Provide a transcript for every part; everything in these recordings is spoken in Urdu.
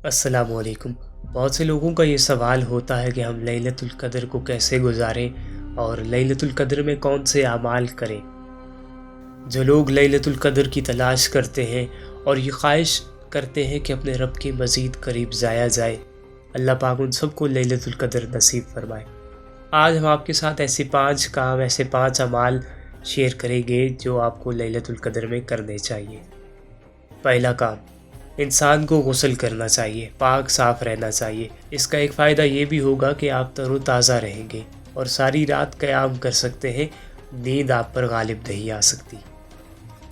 السلام علیکم۔ بہت سے لوگوں کا یہ سوال ہوتا ہے کہ ہم لیلۃ القدر کو کیسے گزاریں اور لیلۃ القدر میں کون سے اعمال کریں۔ جو لوگ لیلۃ القدر کی تلاش کرتے ہیں اور یہ خواہش کرتے ہیں کہ اپنے رب کے مزید قریب جایا جائے، اللہ پاک ان سب کو لیلۃ القدر نصیب فرمائے۔ آج ہم آپ کے ساتھ ایسے 5 اعمال شیئر کریں گے جو آپ کو لیلۃ القدر میں کرنے چاہیے۔ پہلا کام، انسان کو غسل کرنا چاہیے، پاک صاف رہنا چاہیے۔ اس کا ایک فائدہ یہ بھی ہوگا کہ آپ تر و تازہ رہیں گے اور ساری رات قیام کر سکتے ہیں، نیند آپ پر غالب نہیں آ سکتی۔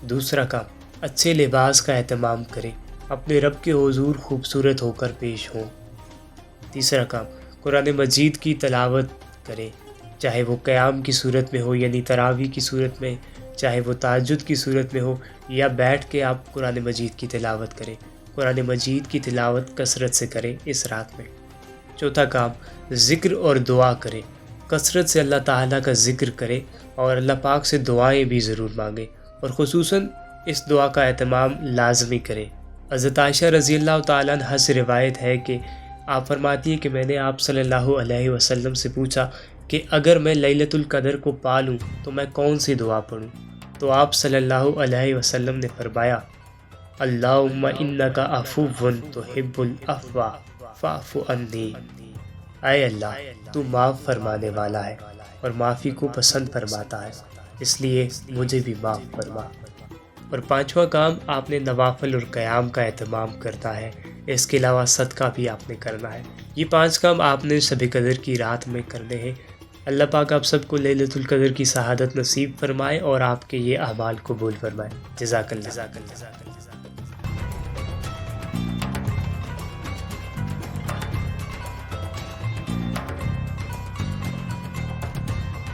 دوسرا کام، اچھے لباس کا اہتمام کریں، اپنے رب کے حضور خوبصورت ہو کر پیش ہوں۔ تیسرا کام، قرآن مجید کی تلاوت کریں، چاہے وہ قیام کی صورت میں ہو یعنی تراویح کی صورت میں، چاہے وہ تہجد کی صورت میں ہو، یا بیٹھ کے آپ قرآن مجید کی تلاوت کریں۔ قرآن مجید کی تلاوت کثرت سے کریں اس رات میں۔ چوتھا کام، ذکر اور دعا کریں، کثرت سے اللہ تعالیٰ کا ذکر کریں اور اللہ پاک سے دعائیں بھی ضرور مانگیں، اور خصوصاً اس دعا کا اہتمام لازمی کریں۔ حضرت عائشہ رضی اللہ تعالیٰ عنہا سے روایت ہے کہ آپ فرماتی ہیں کہ میں نے آپ صلی اللہ علیہ وسلم سے پوچھا کہ اگر میں لیلۃ القدر کو پا لوں تو میں کون سی دعا پڑھوں؟ تو آپ صلی اللہ علیہ وسلم نے فرمایا، اللہم انک عفو تحب العفو فاعف عنی۔ اے اللہ، تو معاف فرمانے والا ہے اور معافی کو پسند فرماتا ہے، اس لیے مجھے بھی معاف فرما۔ اور پانچواں کام، آپ نے نوافل اور قیام کا اہتمام کرنا ہے، اس کے علاوہ صدقہ بھی آپ نے کرنا ہے۔ یہ 5 کام آپ نے شب قدر کی رات میں کرنے ہیں۔ اللہ پاک آپ سب کو لیلۃ القدر کی سعادت نصیب فرمائے اور آپ کے یہ اعمال قبول فرمائے۔ جزاک اللہ۔